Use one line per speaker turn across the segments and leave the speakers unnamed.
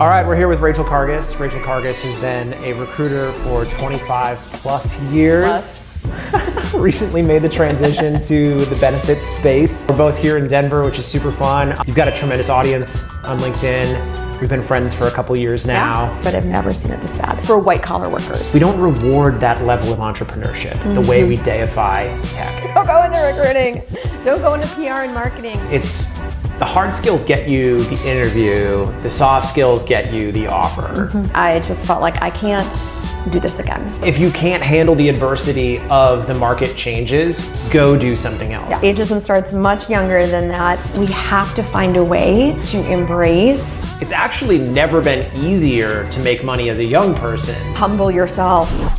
All right, we're here with Rachel Kargas. Rachel Kargas has been a recruiter for 25 plus years. Recently made the transition to the benefits space. We're both here in Denver, which is super fun. You've got a tremendous audience on LinkedIn. We've been friends for a couple years now.
Yeah, but I've never seen it this bad for white collar workers.
We don't reward that level of entrepreneurship the way we deify tech.
Don't go into recruiting. Don't go into PR and marketing.
It's the hard skills get you the interview, the soft skills get you the offer.
I just felt like I can't do this again.
If you can't handle the adversity of the market changes, go do something else.
Yeah. Ageism starts much younger than that. We have to find a way to embrace.
It's actually never been easier to make money as a young person.
Humble yourself.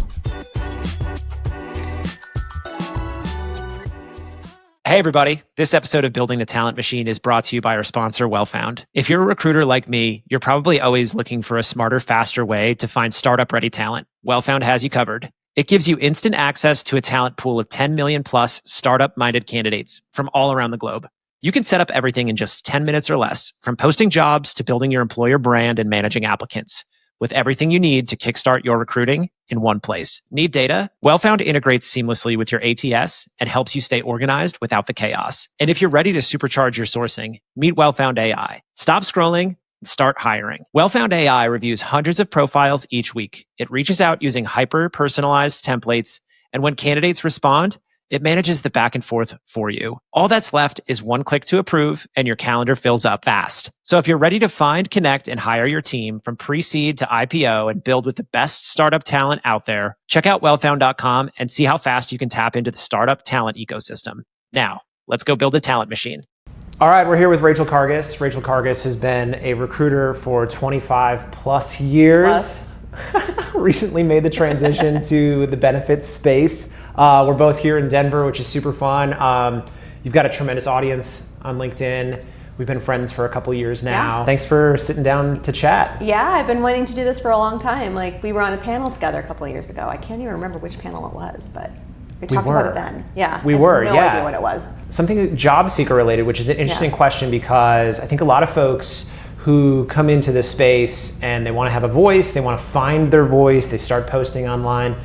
Hey everybody, this episode of Building the Talent Machine is brought to you by our sponsor, WellFound. If you're a recruiter like me, you're probably always looking for a smarter, faster way to find startup-ready talent. WellFound has you covered. It gives you instant access to a talent pool of 10 million plus startup-minded candidates from all around the globe. You can set up everything in just 10 minutes or less, from posting jobs to building your employer brand and managing applicants, with everything you need to kickstart your recruiting in one place. Need data? WellFound integrates seamlessly with your ATS and helps you stay organized without the chaos. And if you're ready to supercharge your sourcing, meet WellFound AI. Stop scrolling and start hiring. WellFound AI reviews hundreds of profiles each week. It reaches out using hyper-personalized templates, and when candidates respond, it manages the back and forth for you. All that's left is one click to approve, and your calendar fills up fast. So if you're ready to find, connect, and hire your team from pre-seed to IPO and build with the best startup talent out there, check out wellfound.com and see how fast you can tap into the startup talent ecosystem. Now, let's go build a talent machine.
All right, we're here with Rachel Kargas. Rachel Kargas has been a recruiter for 25 plus years. Recently made the transition to the benefits space. We're both here in Denver, which is super fun. You've got a tremendous audience on LinkedIn. We've been friends for a couple years now.
Yeah.
Thanks for sitting down to chat.
Yeah, I've been wanting to do this for a long time. Like, we were on a panel together a couple of years ago. I can't even remember which panel it was, but we talked about it then. Yeah,
We were,
I have no idea what it was.
Something job seeker related, which is an interesting question because I think a lot of folks who come into this space and they want to have a voice, they want to find their voice, they start posting online.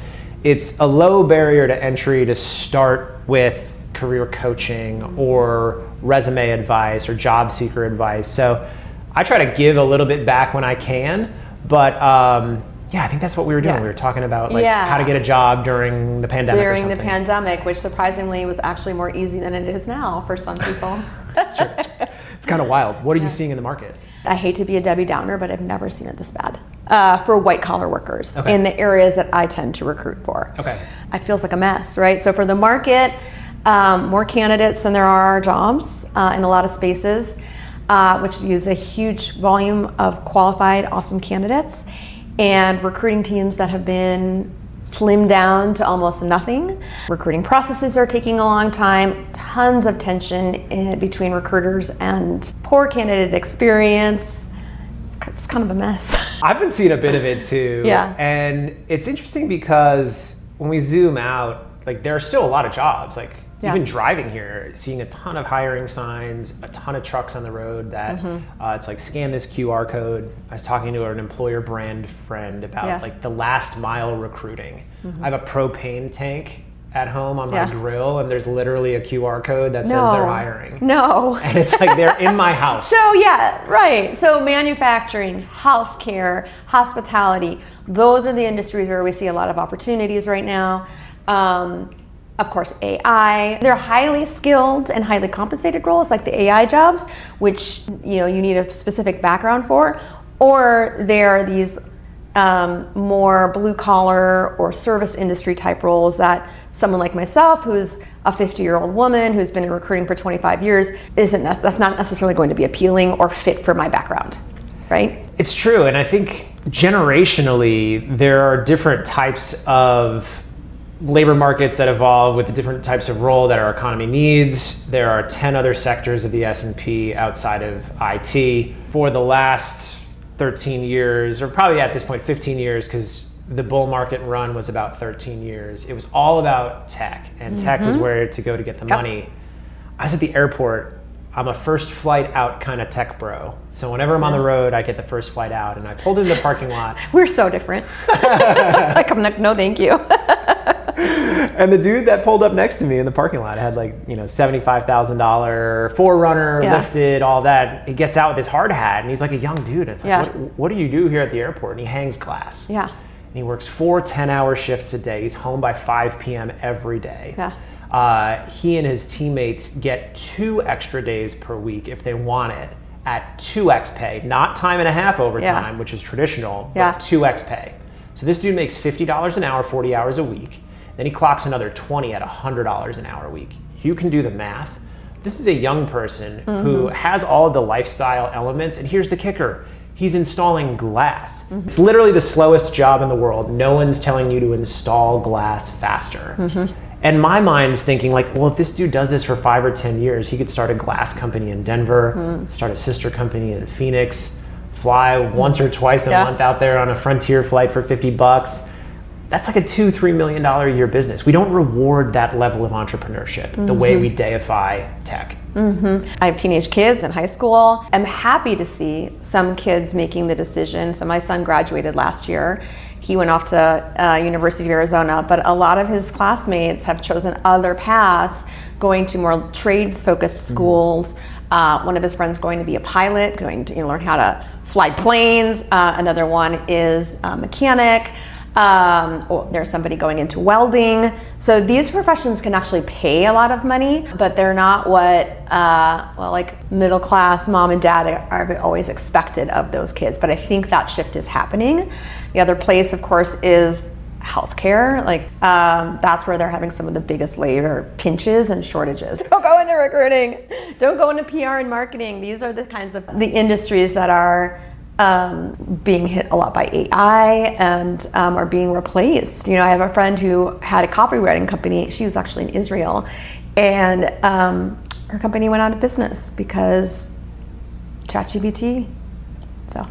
It's a low barrier to entry to start with career coaching or resume advice or job seeker advice. So I try to give a little bit back when I can, but yeah, I think that's what we were doing. We were talking about how to get a job during the pandemic.
During the pandemic, which surprisingly was actually more easy than it is now for some people.
That's true. It's kind of wild. What are you seeing in the market?
I hate to be a Debbie Downer, but I've never seen it this bad for white collar workers in the areas that I tend to recruit for. It feels like a mess, right? So for the market, more candidates than there are jobs in a lot of spaces, which use a huge volume of qualified, awesome candidates, and recruiting teams that have been slimmed down to almost nothing. Recruiting processes are taking a long time, tons of tension between recruiters and poor candidate experience. It's kind of a mess.
I've been seeing a bit of it too.
Yeah.
And it's interesting because when we zoom out, like there are still a lot of jobs. Like even driving here, seeing a ton of hiring signs, a ton of trucks on the road that it's like scan this QR code. I was talking to an employer brand friend about like the last mile recruiting. I have a propane tank at home on my grill, and there's literally a QR code that says they're hiring. And it's like they're in my house.
So So manufacturing, healthcare, hospitality, those are the industries where we see a lot of opportunities right now. Of course, AI. They're highly skilled and highly compensated roles, like the AI jobs, which you need a specific background for, or they're these more blue collar or service industry type roles that someone like myself, who's a 50-year-old woman who's been in recruiting for 25 years, that's not necessarily going to be appealing or fit for my background, right?
It's true, and I think generationally there are different types of labor markets that evolve with the different types of role that our economy needs. There are 10 other sectors of the S&P outside of IT. For the last 13 years, or probably at this point 15 years, because the bull market run was about 13 years, it was all about tech, and tech was where to go to get the money. I was at the airport I'm a first flight out kind of tech bro. So whenever I'm on the road, I get the first flight out. And I pulled into the parking lot.
We're so different. Like, I'm like, no, thank you.
And the dude that pulled up next to me in the parking lot had like, $75,000 Forerunner, lifted, all that. He gets out with his hard hat and he's like a young dude. It's like, what do you do here at the airport? And he hangs glass.
Yeah.
And he works 4 10-hour shifts a day. He's home by 5 p.m. every day.
Yeah.
He and his teammates get 2 extra days per week if they want it at 2x pay, not time and a half overtime, which is traditional, but 2x pay. So this dude makes $50 an hour, 40 hours a week. Then he clocks another 20 at $100 an hour a week. You can do the math. This is a young person who has all of the lifestyle elements. And here's the kicker. He's installing glass. It's literally the slowest job in the world. No one's telling you to install glass faster. And my mind's thinking like, well, if this dude does this for 5 or 10 years, he could start a glass company in Denver, start a sister company in Phoenix, fly once or twice a month out there on a Frontier flight for $50. That's like a $2-3 million a year business. We don't reward that level of entrepreneurship the way we deify tech.
I have teenage kids in high school. I'm happy to see some kids making the decision. So my son graduated last year. He went off to University of Arizona, but a lot of his classmates have chosen other paths, going to more trades-focused schools. One of his friends going to be a pilot, going to learn how to fly planes. Another one is a mechanic. Or there's somebody going into welding. So these professions can actually pay a lot of money, but they're not what, like middle class mom and dad are always expected of those kids. But I think that shift is happening. The other place, of course, is healthcare. Like that's where they're having some of the biggest labor pinches and shortages. Don't go into recruiting. Don't go into PR and marketing. These are the kinds of the industries that are being hit a lot by AI and are being replaced. I have a friend who had a copywriting company. She was actually in Israel, and her company went out of business because ChatGPT. So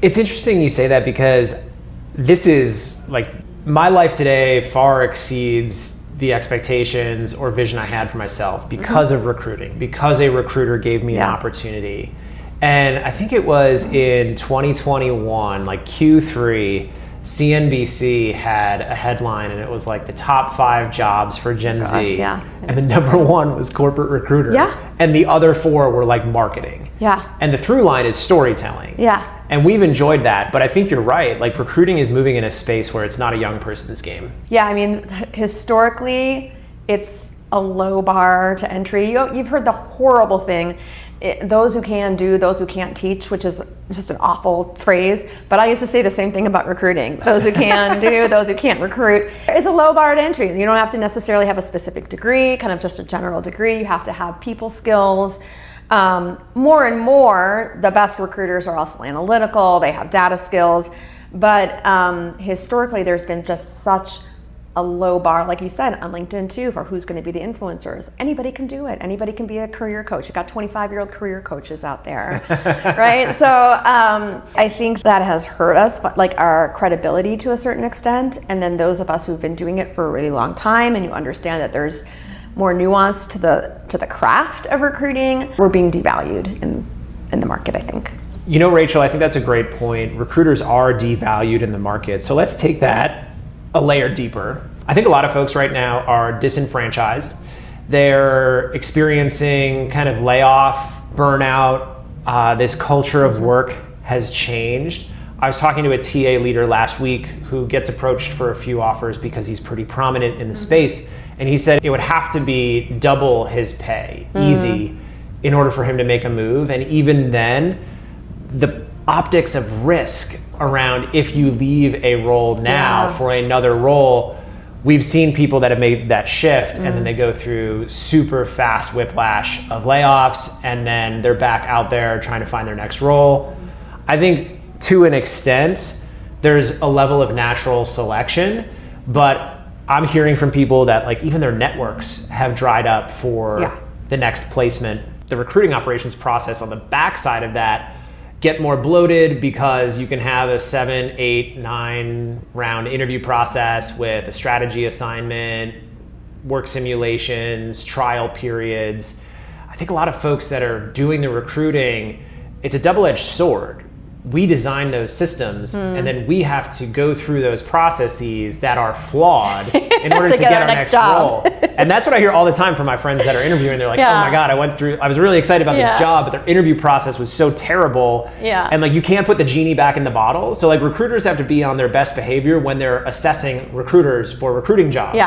it's interesting you say that, because this is like my life today far exceeds the expectations or vision I had for myself because of recruiting, because a recruiter gave me an opportunity. And I think it was in 2021, like Q3, CNBC had a headline and it was like the top 5 jobs for Gen Z. And the number 1 was corporate recruiter. And the other 4 were like marketing. And the through line is storytelling. And we've enjoyed that, but I think you're right. Like recruiting is moving in a space where it's not a young person's game.
I mean, historically, it's a low bar to entry. You've heard the horrible thing. Those who can do, those who can't teach, which is just an awful phrase. But I used to say the same thing about recruiting. Those who can do, those who can't recruit. It's a low bar to entry. You don't have to necessarily have a specific degree, kind of just a general degree. You have to have people skills. More and more, the best recruiters are also analytical. They have data skills. But historically, there's been just such a low bar, like you said, on LinkedIn too, for who's going to be the influencers. Anybody can do it. Anybody can be a career coach. You got 25-year-old career coaches out there, right? So I think that has hurt us, like our credibility to a certain extent. And then those of us who've been doing it for a really long time, and you understand that there's more nuance to the craft of recruiting, we're being devalued in the market, I think.
Rachel, I think that's a great point. Recruiters are devalued in the market. So let's take that a layer deeper. I think a lot of folks right now are disenfranchised. They're experiencing kind of layoff, burnout. This culture of work has changed. I was talking to a TA leader last week who gets approached for a few offers because he's pretty prominent in the space. And he said it would have to be double his pay, easy, in order for him to make a move. And even then, the optics of risk around if you leave a role now for another role, we've seen people that have made that shift and then they go through super fast whiplash of layoffs and then they're back out there trying to find their next role. I think to an extent, there's a level of natural selection, but I'm hearing from people that like even their networks have dried up for the next placement. The recruiting operations process on the backside of that get more bloated because you can have a 7, 8, 9 round interview process with a strategy assignment, work simulations, trial periods. I think a lot of folks that are doing the recruiting, it's a double-edged sword. We design those systems and then we have to go through those processes that are flawed in order to get our next role. And that's what I hear all the time from my friends that are interviewing. They're like, oh my God, I was really excited about this job, but their interview process was so terrible. And like, you can't put the genie back in the bottle. So like, recruiters have to be on their best behavior when they're assessing recruiters for recruiting jobs.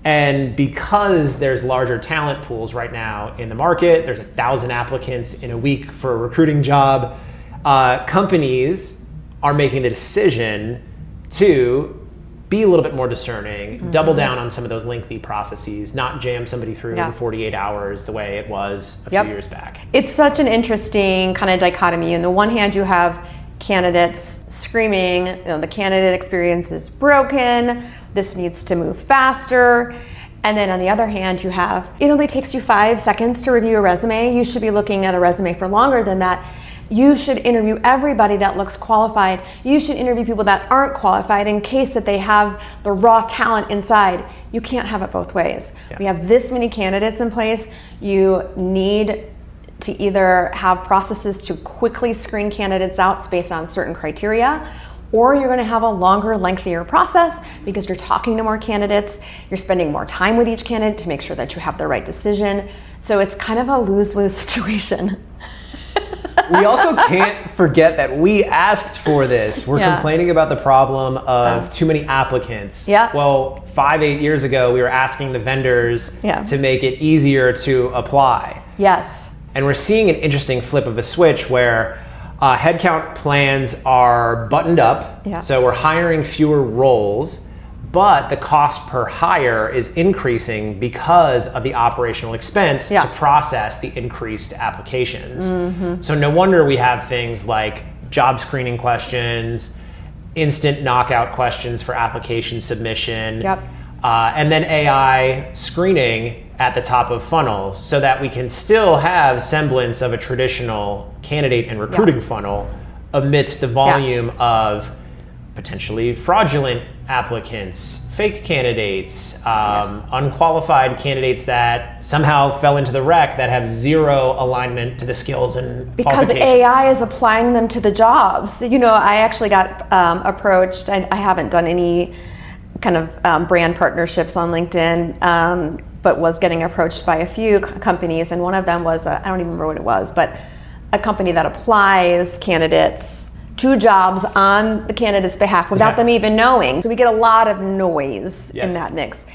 And because there's larger talent pools right now in the market, there's 1,000 applicants in a week for a recruiting job. Companies are making the decision to be a little bit more discerning, double down on some of those lengthy processes, not jam somebody through in 48 hours the way it was a few years back.
It's such an interesting kind of dichotomy. On the one hand, you have candidates screaming, the candidate experience is broken, this needs to move faster. And then on the other hand, you have, it only takes you 5 seconds to review a resume. You should be looking at a resume for longer than that. You should interview everybody that looks qualified. You should interview people that aren't qualified in case that they have the raw talent inside. You can't have it both ways. We have this many candidates in place. You need to either have processes to quickly screen candidates out based on certain criteria, or you're gonna have a longer, lengthier process because you're talking to more candidates, you're spending more time with each candidate to make sure that you have the right decision. So it's kind of a lose-lose situation.
We also can't forget that we asked for this. We're complaining about the problem of too many applicants. Well, 5-8 years ago, we were asking the vendors to make it easier to apply. And we're seeing an interesting flip of a switch where headcount plans are buttoned up. So we're hiring fewer roles, but the cost per hire is increasing because of the operational expense to process the increased applications. So no wonder we have things like job screening questions, instant knockout questions for application submission, and then AI screening at the top of funnels so that we can still have semblance of a traditional candidate and recruiting funnel amidst the volume of potentially fraudulent applicants, fake candidates, unqualified candidates that somehow fell into the rec that have zero alignment to the skills and
because AI is applying them to the jobs. I actually got approached. I haven't done any kind of brand partnerships on LinkedIn, but was getting approached by a few companies, and one of them was, I don't even remember what it was, but a company that applies candidates to jobs on the candidate's behalf without them even knowing. So we get a lot of noise in that mix.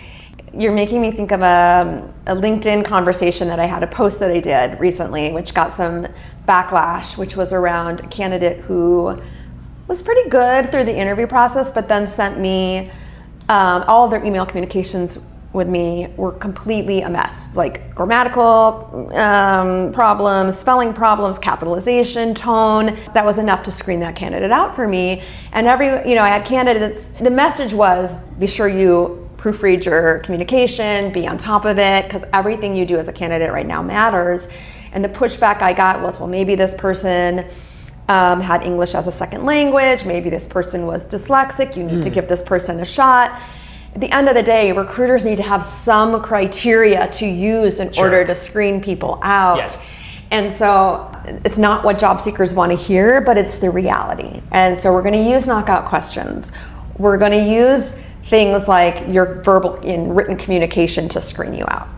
You're making me think of a LinkedIn conversation that I had, a post that I did recently, which got some backlash, which was around a candidate who was pretty good through the interview process, but then sent me all of their email communications with me were completely a mess, like grammatical problems, spelling problems, capitalization, tone. That was enough to screen that candidate out for me. And I had candidates, the message was, be sure you proofread your communication, be on top of it, because everything you do as a candidate right now matters. And the pushback I got was, well, maybe this person had English as a second language, maybe this person was dyslexic, you need to give this person a shot. At the end of the day, recruiters need to have some criteria to use in order to screen people out. And so it's not what job seekers want to hear, but it's the reality. And so we're going to use knockout questions. We're going to use things like your verbal and written communication to screen you out.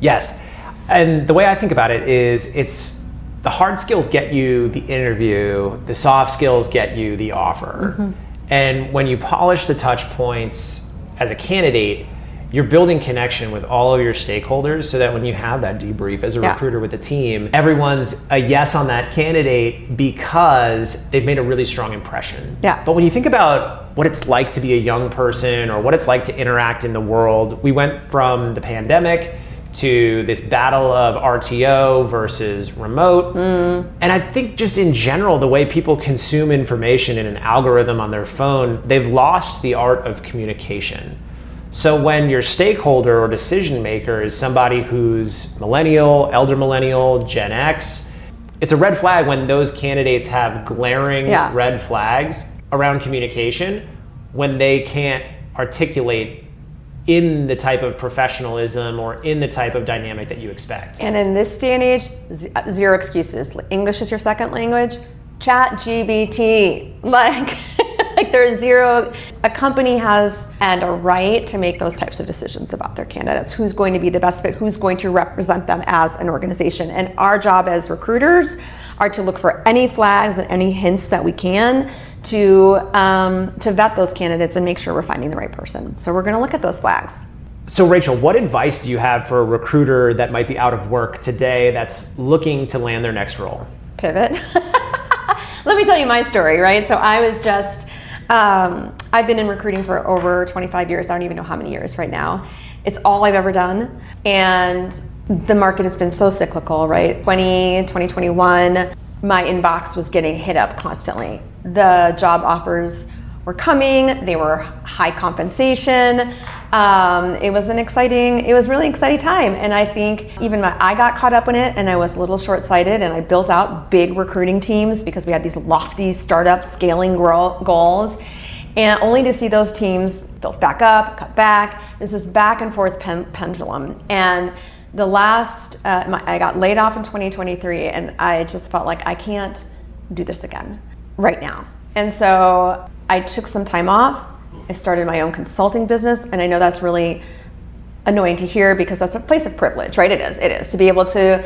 Yes. And the way I think about it is it's the hard skills get you the interview, the soft skills get you the offer. And when you polish the touch points as a candidate, you're building connection with all of your stakeholders so that when you have that debrief as a recruiter with the team, everyone's a yes on that candidate because they've made a really strong impression. But when you think about what it's like to be a young person or what it's like to interact in the world, we went from the pandemic to this battle of RTO versus remote. And I think just in general, the way people consume information in an algorithm on their phone, they've lost the art of communication. So when your stakeholder or decision maker is somebody who's millennial, elder millennial, Gen X, it's a red flag when those candidates have glaring red flags around communication when they can't articulate in the type of professionalism or in the type of dynamic that you expect.
And in this day and age, zero excuses. English is your second language. Chat GBT. Like there's zero. A company has and a right to make those types of decisions about their candidates. Who's going to be the best fit? Who's going to represent them as an organization? And our job as recruiters are to look for any flags and any hints that we can to vet those candidates and make sure we're finding the right person. So we're going to look at those flags.
So Rachel, what advice do you have for a recruiter that might be out of work today that's looking to land their next role?
Pivot. Let me tell you my story, right? So I was just, I've been in recruiting for over 25 years. I don't even know how many years right now. It's all I've ever done. And the market has been so cyclical, right? 2021, my inbox was getting hit up constantly. The job offers were coming, they were high compensation. It was a really exciting time. And I think even I got caught up in it, and I was a little short-sighted, and I built out big recruiting teams because we had these lofty startup scaling goals. And only to see those teams built back up, cut back. There's this back and forth pendulum. And the last, I got laid off in 2023, and I just felt like I can't do this again right now. And so I took some time off. I started my own consulting business, and I know that's really annoying to hear because that's a place of privilege, right? It is to be able to,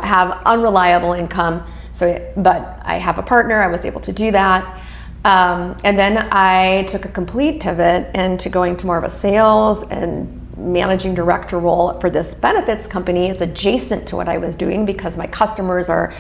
have unreliable income. But I have a partner. I was able to do that. And then I took a complete pivot into going to more of a sales and managing director role for this benefits company. It's adjacent to what I was doing because my customers are,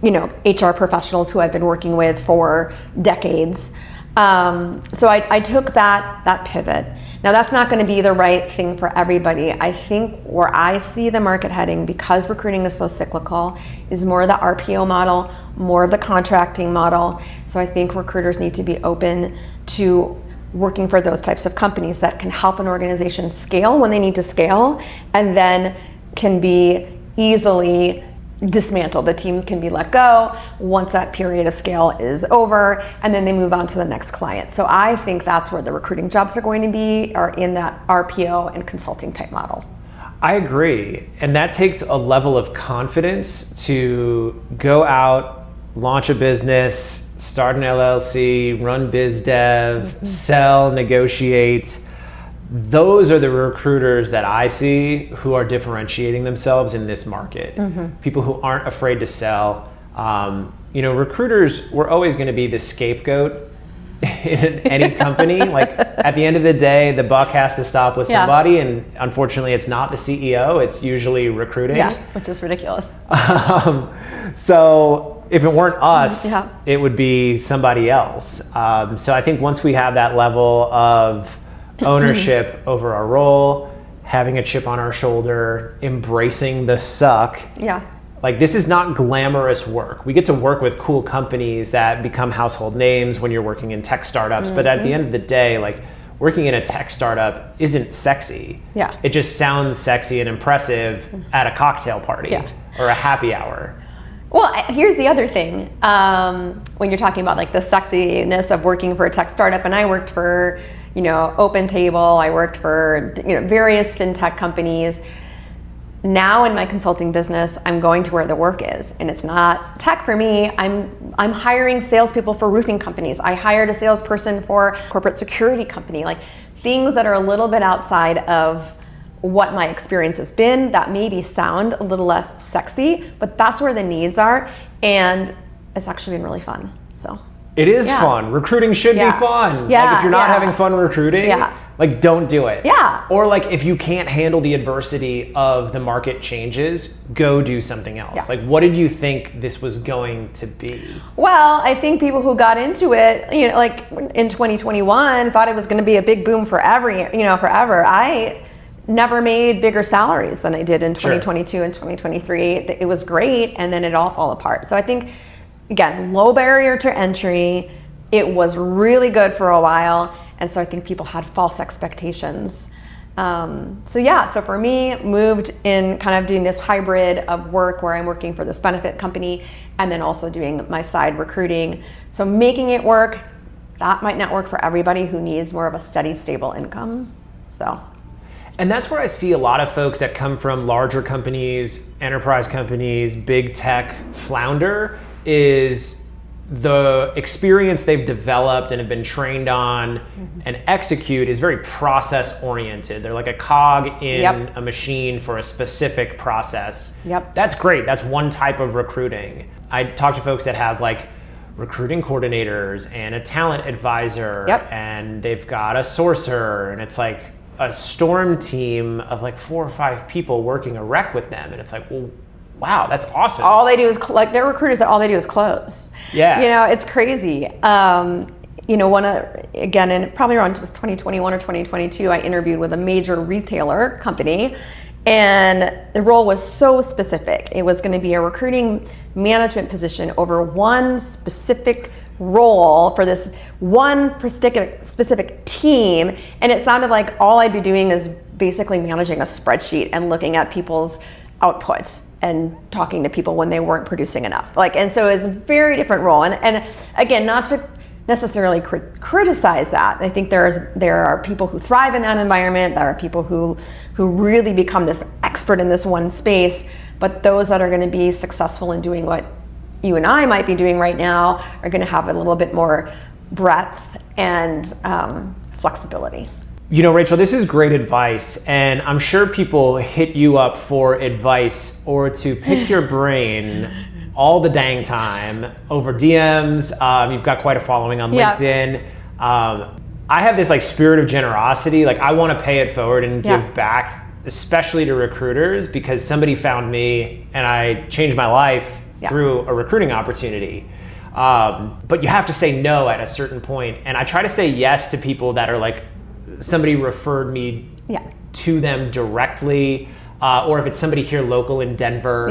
HR professionals who I've been working with for decades. So I took that pivot. Now that's not going to be the right thing for everybody. I think where I see the market heading, because recruiting is so cyclical, is more of the RPO model, more of the contracting model. So I think recruiters need to be open to working for those types of companies that can help an organization scale when they need to scale, and then can be easily dismantled. The team can be let go once that period of scale is over, and then they move on to the next client. So I think that's where the recruiting jobs are going to be, are in that RPO and consulting type model.
I agree. And that takes a level of confidence to go out, launch a business, start an LLC, run biz dev, sell, negotiate. Those are the recruiters that I see who are differentiating themselves in this market. People who aren't afraid to sell. Recruiters, we're always going to be the scapegoat in any company. Like at the end of the day, the buck has to stop with somebody, and unfortunately it's not the CEO, it's usually recruiting.
Yeah, which is ridiculous.
So if it weren't us, it would be somebody else. So I think once we have that level of ownership over our role, having a chip on our shoulder, embracing the suck.
Yeah.
Like, this is not glamorous work. We get to work with cool companies that become household names when you're working in tech startups. But at the end of the day, like, working in a tech startup isn't sexy.
Yeah.
It just sounds sexy and impressive at a cocktail party or a happy hour.
Well, here's the other thing. When you're talking about like the sexiness of working for a tech startup, and I worked for, Open Table, I worked for, various fintech companies. Now in my consulting business, I'm going to where the work is, and it's not tech for me. I'm hiring salespeople for roofing companies. I hired a salesperson for a corporate security company, like things that are a little bit outside of what my experience has been that maybe sound a little less sexy, but that's where the needs are, and it's actually been really fun. So
it is fun. Recruiting should be fun.
Yeah.
Like, if you're not having fun recruiting, like, don't do it.
Yeah.
Or like, if you can't handle the adversity of the market changes, go do something else.
Yeah.
Like, what did you think this was going to be?
Well, I think people who got into it, like in 2021, thought it was going to be a big boom forever. I never made bigger salaries than I did in 2022 and 2023. It was great, and then it all fell apart. So I think, again, low barrier to entry. It was really good for a while, and so I think people had false expectations. So for me, moved in kind of doing this hybrid of work where I'm working for this benefit company and then also doing my side recruiting. So making it work, that might not work for everybody who needs more of a steady, stable income. So
And that's where I see a lot of folks that come from larger companies, enterprise companies, big tech flounder, is the experience they've developed and have been trained on and execute is very process oriented. They're like a cog in a machine for a specific process. That's great. That's one type of recruiting. I talk to folks that have like recruiting coordinators and a talent advisor and they've got a sourcer, and it's like a storm team of like 4 or 5 people working a rec with them. And it's like, well, wow, that's awesome.
All they do is like, they're recruiters that all they do is close.
Yeah.
You know, it's crazy. You know, again, and probably around 2021 or 2022, I interviewed with a major retailer company, and the role was so specific. It was going to be a recruiting management position over one specific role for this one specific team, and it sounded like all I'd be doing is basically managing a spreadsheet and looking at people's output and talking to people when they weren't producing enough. And so it's a very different role. And again, not to necessarily criticize that. I think there are people who thrive in that environment. There are people who really become this expert in this one space. But those that are going to be successful in doing what you and I might be doing right now are going to have a little bit more breadth and flexibility.
You know, Rachel, this is great advice, and I'm sure people hit you up for advice or to pick your brain all the dang time over DMs. You've got quite a following on LinkedIn. I have this like spirit of generosity. Like, I want to pay it forward and give back, especially to recruiters, because somebody found me and I changed my life through a recruiting opportunity. But you have to say no at a certain point. And I try to say yes to people that are like, somebody referred me to them directly, or if it's somebody here local in Denver.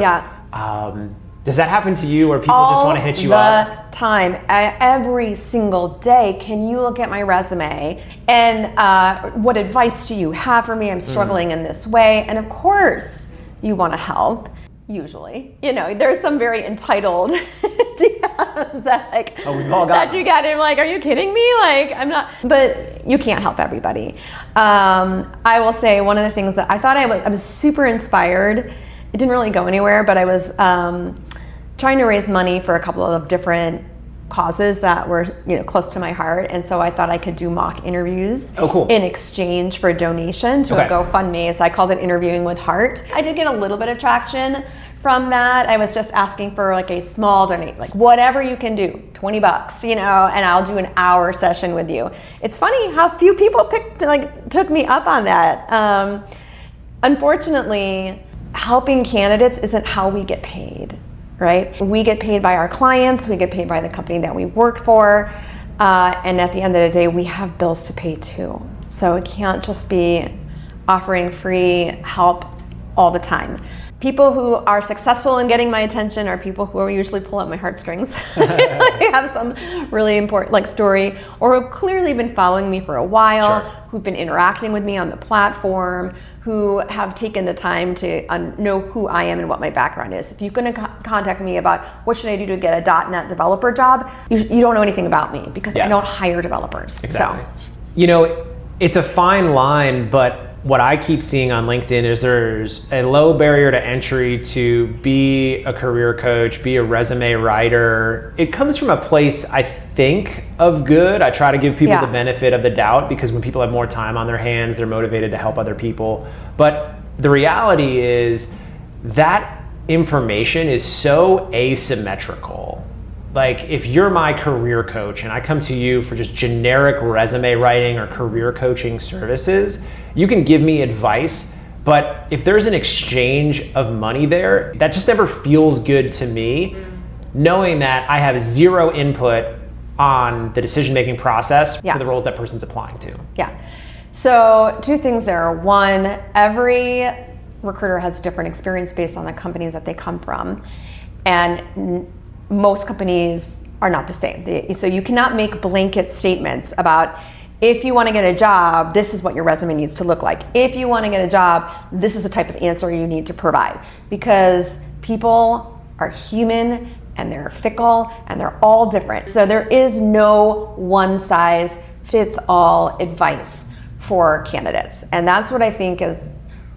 Does that happen to you, or people just want to hit you up?
All the time, every single day. Can you look at my resume, and what advice do you have for me? I'm struggling in this way. And of course you want to help. Usually, you know, there's some very entitled DMs that
we've all got
that you get, and I'm like, are you kidding me? Like, I'm not, but you can't help everybody. I will say one of the things that I thought I was super inspired. It didn't really go anywhere, but I was trying to raise money for a couple of different causes that were, you know, close to my heart, and so I thought I could do mock interviews in exchange for a donation to a GoFundMe. So I called it Interviewing with Heart. I did get a little bit of traction from that. I was just asking for like a small donate, like whatever you can do, $20, you know, and I'll do an hour session with you. It's funny how few people took me up on that. Unfortunately, helping candidates isn't how we get paid. Right? We get paid by our clients, we get paid by the company that we work for, and at the end of the day, we have bills to pay too. So it can't just be offering free help all the time. People who are successful in getting my attention are people who usually pull at my heartstrings. They have some really important story, or have clearly been following me for a while, who've been interacting with me on the platform, who have taken the time to know who I am and what my background is. If you're going to contact me about what should I do to get a .NET developer job, you don't know anything about me, because I don't hire developers.
Exactly. So, you know, it's a fine line, but what I keep seeing on LinkedIn is there's a low barrier to entry to be a career coach, be a resume writer. It comes from a place, I think, of good. I try to give people the benefit of the doubt, because when people have more time on their hands, they're motivated to help other people. But the reality is that information is so asymmetrical. Like, if you're my career coach and I come to you for just generic resume writing or career coaching services, you can give me advice, but if there's an exchange of money there, that just never feels good to me, knowing that I have zero input on the decision-making process for the roles that person's applying to.
Yeah. So 2 things there. One, every recruiter has a different experience based on the companies that they come from. And most companies are not the same. So you cannot make blanket statements about, if you want to get a job, this is what your resume needs to look like. If you want to get a job, this is the type of answer you need to provide. Because people are human, and they're fickle, and they're all different. So there is no one size fits all advice for candidates. And that's what I think is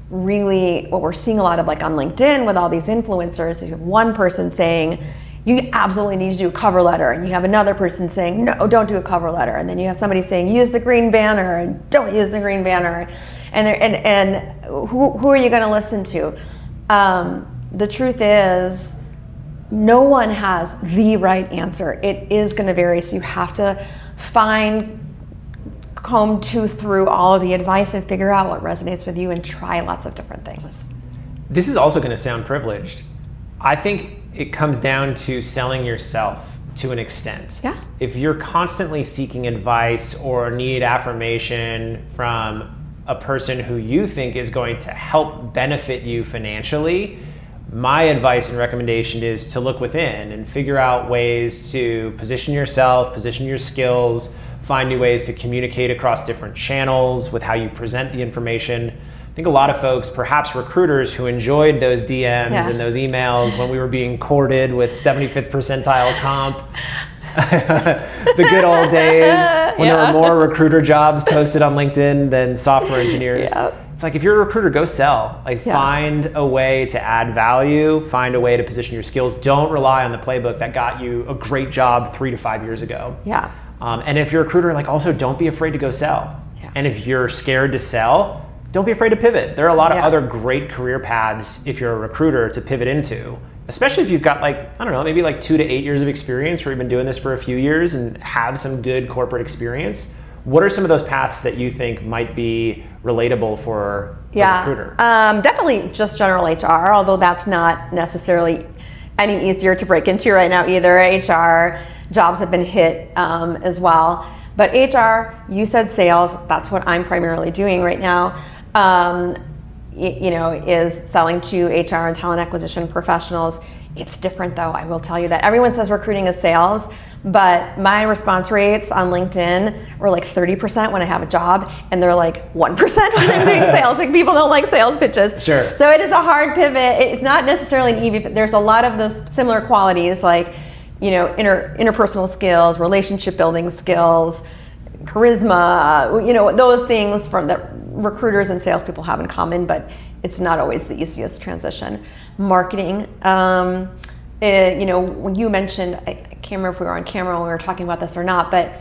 really what we're seeing a lot of, like on LinkedIn with all these influencers. You have one person saying, you absolutely need to do a cover letter, and you have another person saying, no, don't do a cover letter, and then you have somebody saying, use the green banner, and don't use the green banner, and who are you going to listen to? The truth is, no one has the right answer. It is going to vary, so you have to comb through all of the advice and figure out what resonates with you and try lots of different things.
This is also going to sound privileged. I think it comes down to selling yourself to an extent.
Yeah.
If you're constantly seeking advice or need affirmation from a person who you think is going to help benefit you financially, my advice and recommendation is to look within and figure out ways to position yourself, position your skills, find new ways to communicate across different channels with how you present the information. I think a lot of folks, perhaps recruiters who enjoyed those DMs and those emails when we were being courted with 75th percentile comp, the good old days when there were more recruiter jobs posted on LinkedIn than software engineers. It's like, if you're a recruiter, go sell. Find a way to add value, find a way to position your skills. Don't rely on the playbook that got you a great job 3 to 5 years ago. And if you're a recruiter, also don't be afraid to go sell. And if you're scared to sell, don't be afraid to pivot. There are a lot of other great career paths if you're a recruiter to pivot into, especially if you've got maybe 2 to 8 years of experience, or you've been doing this for a few years and have some good corporate experience. What are some of those paths that you think might be relatable for a recruiter?
Definitely just general HR, although that's not necessarily any easier to break into right now either. HR jobs have been hit as well. But HR, you said sales, that's what I'm primarily doing right now, is selling to HR and talent acquisition professionals. It's different though, I will tell you that. Everyone says recruiting is sales, but my response rates on LinkedIn were 30% when I have a job, and they're 1% when I'm doing sales. People don't like sales pitches.
Sure.
So it is a hard pivot. It's not necessarily an easy, but there's a lot of those similar qualities interpersonal skills, relationship building skills, charisma, those things that recruiters and salespeople have in common, but it's not always the easiest transition. Marketing, when you mentioned, I can't remember if we were on camera when we were talking about this or not, but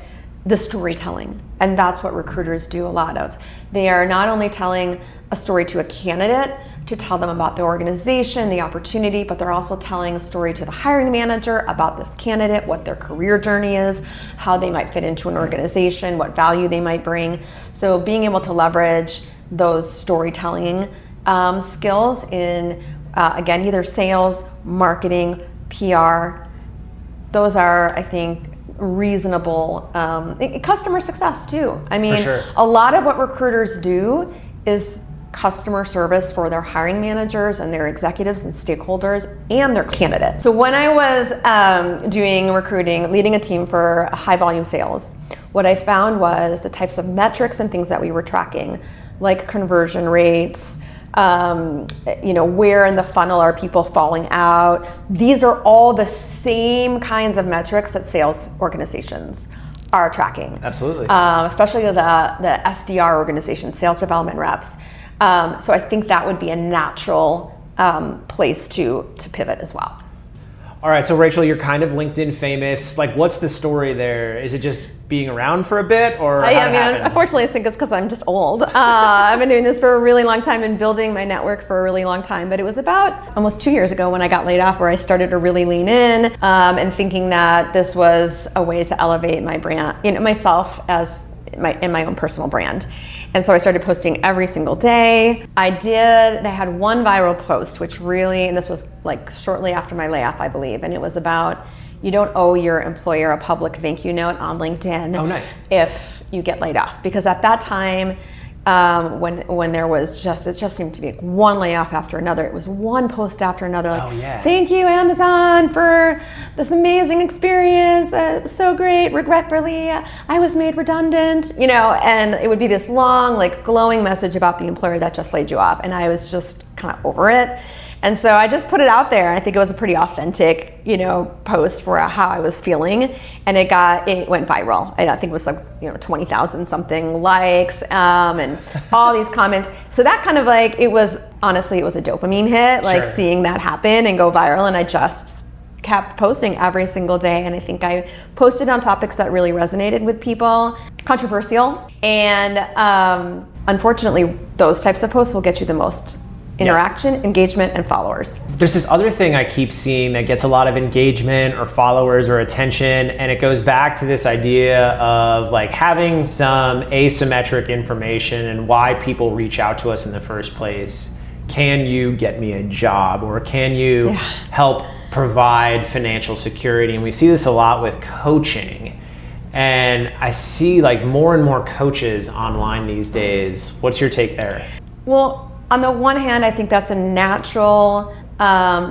the storytelling, and that's what recruiters do a lot of. They are not only telling a story to a candidate to tell them about the organization, the opportunity, but they're also telling a story to the hiring manager about this candidate, what their career journey is, how they might fit into an organization, what value they might bring. So being able to leverage those storytelling skills in, again, either sales, marketing, PR, those are, I think, reasonable customer success too.
For sure.
A lot of what recruiters do is customer service for their hiring managers and their executives and stakeholders and their candidates. So when I was doing recruiting, leading a team for high volume sales, what I found was the types of metrics and things that we were tracking, like conversion rates, where in the funnel are people falling out. These are all the same kinds of metrics that sales organizations are tracking.
Absolutely.
Especially the SDR organizations, sales development reps. So I think that would be a natural place to pivot as well.
All right, so Rachel, you're kind of LinkedIn famous. What's the story there? Is it just being around for a bit, or
unfortunately, I think it's because I'm just old. I've been doing this for a really long time and building my network for a really long time. But it was about almost 2 years ago when I got laid off, where I started to really lean in and thinking that this was a way to elevate my brand, myself as my own personal brand. And so I started posting every single day. They had one viral post, which really, and this was shortly after my layoff, I believe, and it was about, you don't owe your employer a public thank you note on LinkedIn.
Oh, nice.
If you get laid off. Because at that time, when there was it just seemed to be one layoff after another. It was one post after another. Thank you, Amazon, for this amazing experience. So great. Regretfully, I was made redundant. And it would be this long, glowing message about the employer that just laid you off. And I was just kind of over it. And so I just put it out there. I think it was a pretty authentic, post for how I was feeling, and it went viral. I think it was like 20,000 something likes, and all these comments. So that kind of it was a dopamine hit, like
Sure.
seeing that happen and go viral, and I just kept posting every single day, and I think I posted on topics that really resonated with people, controversial, and unfortunately those types of posts will get you the most interaction, engagement, and followers.
There's this other thing I keep seeing that gets a lot of engagement or followers or attention, and it goes back to this idea of having some asymmetric information and why people reach out to us in the first place. Can you get me a job, or can you help provide financial security? And we see this a lot with coaching, and I see more and more coaches online these days. What's your take there?
Well, on the one hand, I think that's a natural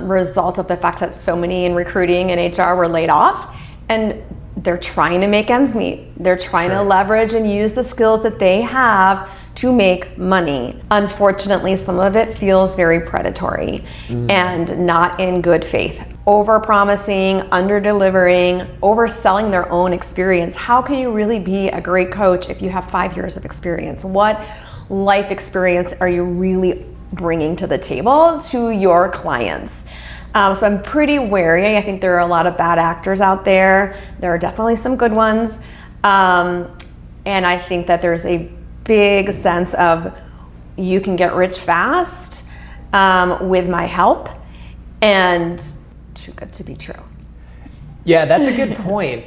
result of the fact that so many in recruiting and HR were laid off, and they're trying to make ends meet. They're trying to leverage and use the skills that they have to make money. Unfortunately, some of it feels very predatory and not in good faith. Over-promising, under-delivering, overselling their own experience. How can you really be a great coach if you have 5 years of experience? What life experience are you really bringing to the table to your clients? So I'm pretty wary. I think there are a lot of bad actors out there. There are definitely some good ones. And I think that there's a big sense of you can get rich fast with my help, and too good to be true.
Yeah, that's a good point.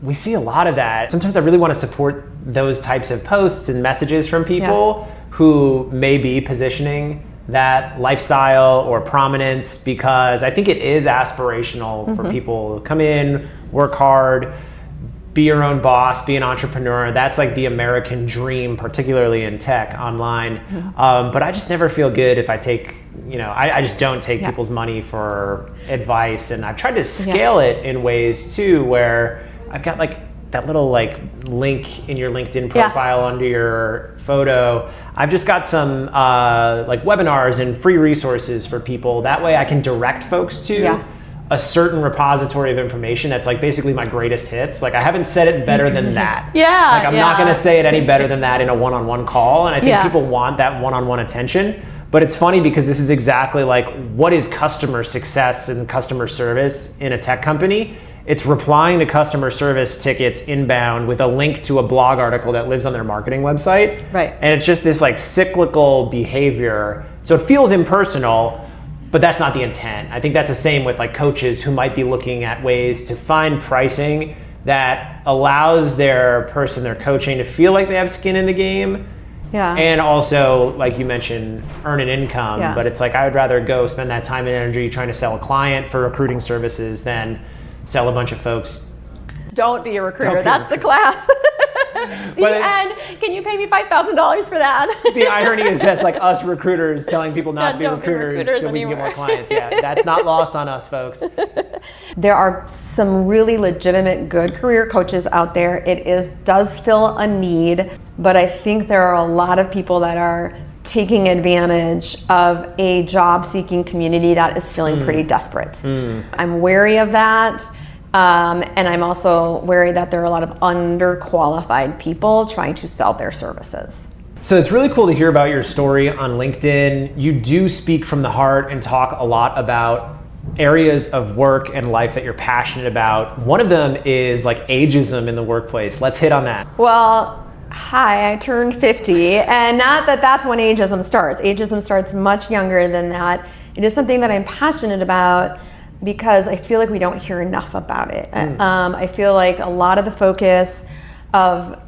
We see a lot of that. Sometimes I really want to support those types of posts and messages from people who may be positioning that lifestyle or prominence, because I think it is aspirational for people to come in, work hard, be your own boss, be an entrepreneur. That's the American dream, particularly in tech online. But I just never feel good if I take, I just don't take people's money for advice. And I've tried to scale it in ways too, where I've got that little link in your LinkedIn profile under your photo. I've just got some webinars and free resources for people. That way I can direct folks to a certain repository of information that's basically my greatest hits. I haven't said it better than that. I'm not gonna say it any better than that in a one-on-one call. And I think people want that one-on-one attention. But it's funny because this is exactly what is customer success and customer service in a tech company? It's replying to customer service tickets inbound with a link to a blog article that lives on their marketing website.
Right.
And it's just this cyclical behavior. So it feels impersonal, but that's not the intent. I think that's the same with coaches who might be looking at ways to find pricing that allows their person they're coaching to feel like they have skin in the game. And also, like you mentioned, earn an income. But it's I would rather go spend that time and energy trying to sell a client for recruiting services than sell a bunch of folks.
Don't be a recruiter. That's the class. And can you pay me $5,000 for that?
The irony is that's us recruiters telling people not to be recruiters so we can get more clients. That's not lost on us, folks.
There are some really legitimate good career coaches out there. It does fill a need, but I think there are a lot of people that are taking advantage of a job-seeking community that is feeling pretty desperate. I'm wary of that. And I'm also wary that there are a lot of underqualified people trying to sell their services.
So it's really cool to hear about your story on LinkedIn. You do speak from the heart and talk a lot about areas of work and life that you're passionate about. One of them is ageism in the workplace. Let's hit on that.
Well, hi, I turned 50, and not that that's when ageism starts. Ageism starts much younger than that. It is something that I'm passionate about because I feel like we don't hear enough about it. I feel like a lot of the focus of,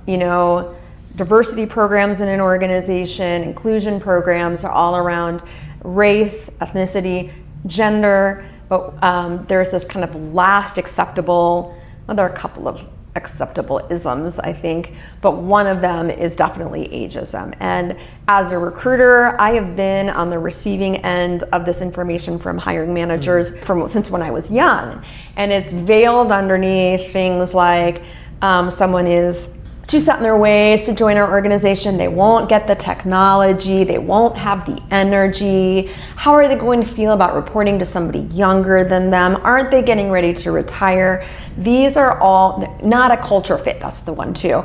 diversity programs in an organization, inclusion programs are all around race, ethnicity, gender, but there's this kind of last acceptable, well, there are a couple of acceptable isms, I think, but one of them is definitely ageism. And as a recruiter, I have been on the receiving end of this information from hiring managers since when I was young. And it's veiled underneath things like someone is too set in their ways to join our organization. They won't get the technology. They won't have the energy. How are they going to feel about reporting to somebody younger than them? Aren't they getting ready to retire? These are all not a culture fit. That's the one too.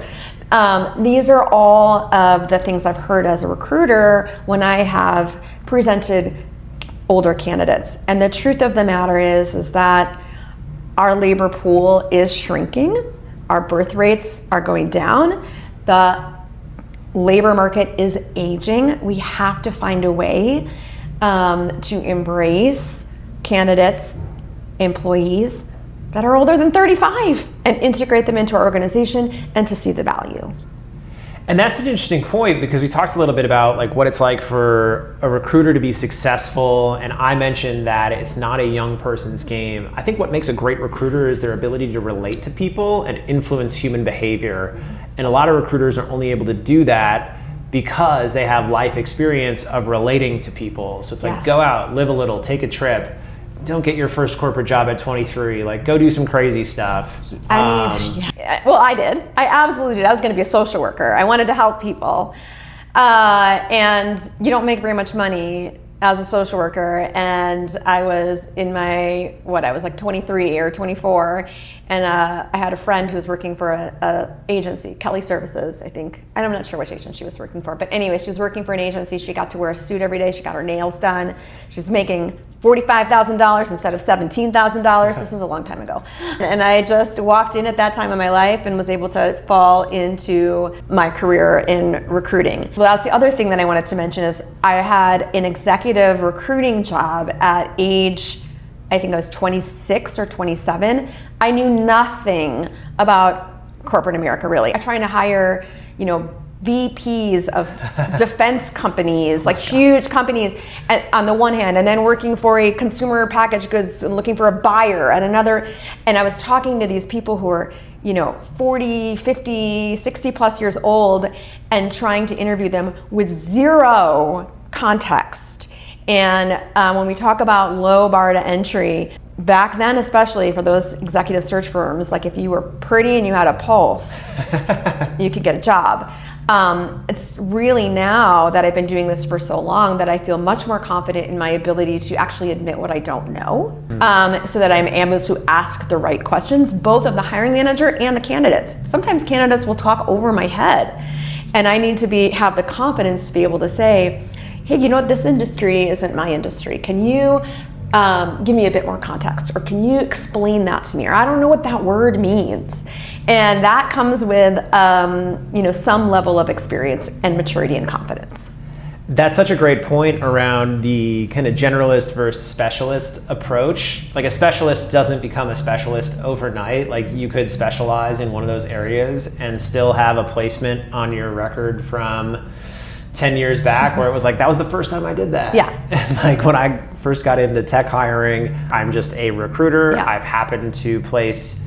These are all of the things I've heard as a recruiter when I have presented older candidates. And the truth of the matter is that our labor pool is shrinking. Our birth rates are going down. The labor market is aging. We have to find a way to embrace candidates, employees that are older than 35 and integrate them into our organization and to see the value.
And that's an interesting point, because we talked a little bit about like what it's like for a recruiter to be successful, and I mentioned that it's not a young person's game. I think what makes a great recruiter is their ability to relate to people and influence human behavior. And a lot of recruiters are only able to do that because they have life experience of relating to people. So it's like, go out, live a little, take a trip. Don't get your first corporate job at 23. Like, go do some crazy stuff.
Well, I did. I absolutely did. I was going to be a social worker. I wanted to help people. And you don't make very much money as a social worker. And I was in my, I was like 23 or 24. And I had a friend who was working for a agency, Kelly Services, I think. And I'm not sure which agency she was working for. But anyway, she was working for an agency. She got to wear a suit every day. She got her nails done. She's making $45,000 instead of $17,000. This was a long time ago. And I just walked in at that time of my life and was able to fall into my career in recruiting. Well, that's the other thing that I wanted to mention is I had an executive recruiting job at age, I think I was 26 or 27. I knew nothing about corporate America, really. I'm trying to hire, VPs of defense companies, like huge companies on the one hand, and then working for a consumer packaged goods and looking for a buyer at another. And I was talking to these people who are, 40, 50, 60 plus years old and trying to interview them with zero context. And when we talk about low bar to entry, back then, especially for those executive search firms, like if you were pretty and you had a pulse, you could get a job. It's really now that I've been doing this for so long that I feel much more confident in my ability to actually admit what I don't know, so that I'm able to ask the right questions, both of the hiring manager and the candidates. Sometimes candidates will talk over my head, and I need to have the confidence to be able to say, hey, this industry isn't my industry. Can you give me a bit more context, or can you explain that to me? Or I don't know what that word means. And that comes with, some level of experience and maturity and confidence.
That's such a great point around the kind of generalist versus specialist approach. Like, a specialist doesn't become a specialist overnight. Like, you could specialize in one of those areas and still have a placement on your record from 10 years back where it was like, that was the first time I did that.
Yeah.
And like when I first got into tech hiring, I'm just a recruiter.
Yeah.
I've happened to place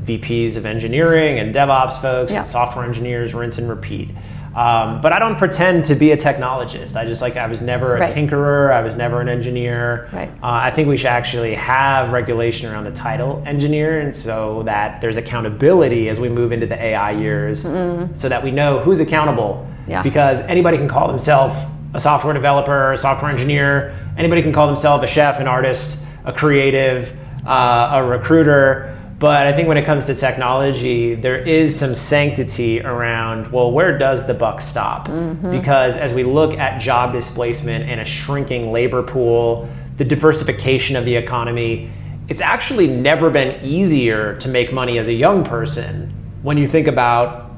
VPs of engineering and DevOps folks and software engineers, rinse and repeat. But I don't pretend to be a technologist. I was never a tinkerer. I was never an engineer.
Right.
I think we should actually have regulation around the title engineer, and so that there's accountability as we move into the AI years, so that we know who's accountable.
Yeah.
Because anybody can call themselves a software developer, a software engineer. Anybody can call themselves a chef, an artist, a creative, a recruiter. But I think when it comes to technology, there is some sanctity around, well, where does the buck stop? Because as we look at job displacement and a shrinking labor pool, the diversification of the economy, it's actually never been easier to make money as a young person when you think about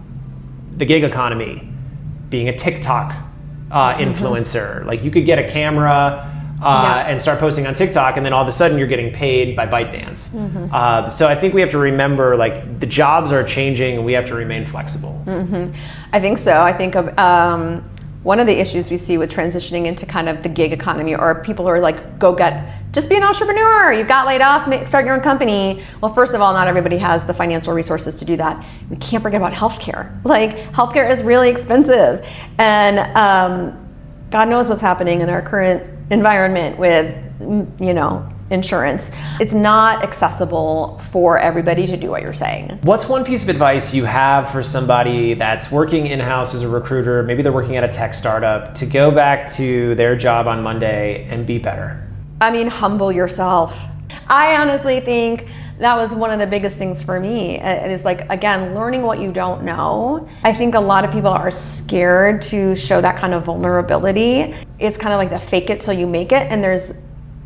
the gig economy, being a TikTok influencer. Like, you could get a camera and start posting on TikTok, and then all of a sudden you're getting paid by ByteDance. So I think we have to remember, like, the jobs are changing and we have to remain flexible.
I think so. I think one of the issues we see with transitioning into kind of the gig economy, or people who are like, just be an entrepreneur, you got laid off, start your own company. Well, first of all, not everybody has the financial resources to do that. We can't forget about healthcare. Like, healthcare is really expensive. And God knows what's happening in our current environment with, insurance. It's not accessible for everybody to do what you're saying.
What's one piece of advice you have for somebody that's working in-house as a recruiter, maybe they're working at a tech startup, to go back to their job on Monday and be better?
I mean, humble yourself. I honestly think that was one of the biggest things for me. It is like, again, learning what you don't know. I think a lot of people are scared to show that kind of vulnerability. It's kind of like the fake it till you make it, and there's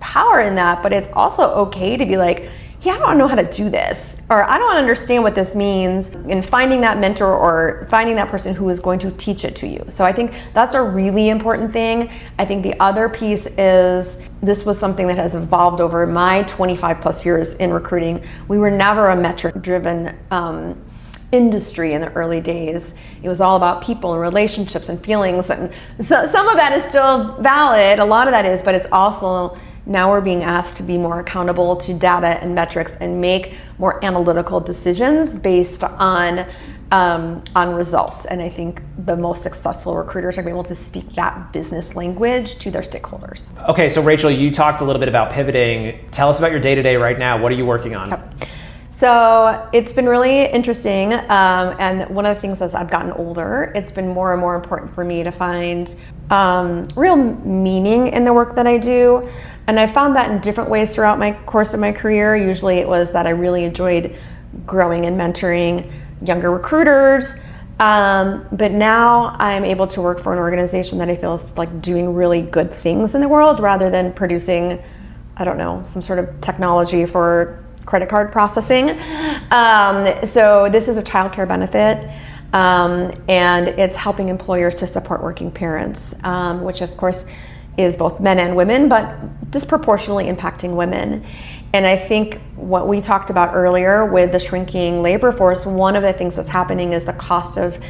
power in that, but it's also okay to be like, yeah, I don't know how to do this, or I don't understand what this means, and finding that mentor or finding that person who is going to teach it to you. So I think that's a really important thing. I think the other piece is, this was something that has evolved over my 25 plus years in recruiting. We were never a metric driven industry in the early days. It was all about people and relationships and feelings, and so some of that is still valid, a lot of that is, but it's also, now we're being asked to be more accountable to data and metrics and make more analytical decisions based on results. And I think the most successful recruiters are able to speak that business language to their stakeholders.
Okay, so Rachel, you talked a little bit about pivoting. Tell us about your day-to-day right now. What are you working on?
Yep. So it's been really interesting, and one of the things as I've gotten older, it's been more and more important for me to find real meaning in the work that I do. And I found that in different ways throughout my course of my career. Usually it was that I really enjoyed growing and mentoring younger recruiters. But now I'm able to work for an organization that I feel is like doing really good things in the world rather than producing, I don't know, some sort of technology for credit card processing. So this is a childcare benefit. And it's helping employers to support working parents, which of course is both men and women, but disproportionately impacting women. And I think what we talked about earlier with the shrinking labor force, one of the things that's happening is the cost of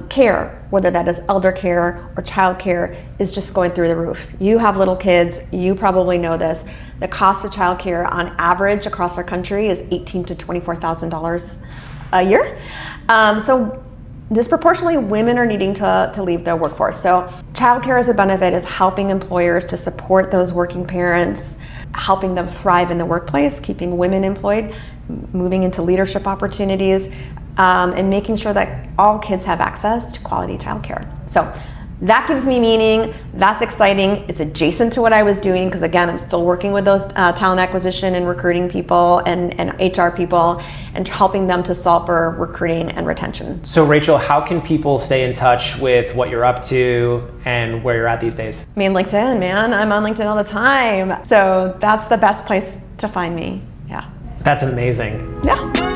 care, whether that is elder care or child care, is just going through the roof. You have little kids, you probably know this. The cost of child care on average across our country is $18,000 to $24,000 a year. So disproportionately, women are needing to leave the workforce. So childcare as a benefit is helping employers to support those working parents, helping them thrive in the workplace, keeping women employed, moving into leadership opportunities, and making sure that all kids have access to quality childcare. So that gives me meaning. That's exciting. It's adjacent to what I was doing because, again, I'm still working with those talent acquisition and recruiting people and HR people and helping them to solve for recruiting and retention.
So Rachel, how can people stay in touch with what you're up to and where you're at these days?
I mean, LinkedIn, man. I'm on LinkedIn all the time. So that's the best place to find me. Yeah.
That's amazing.
Yeah.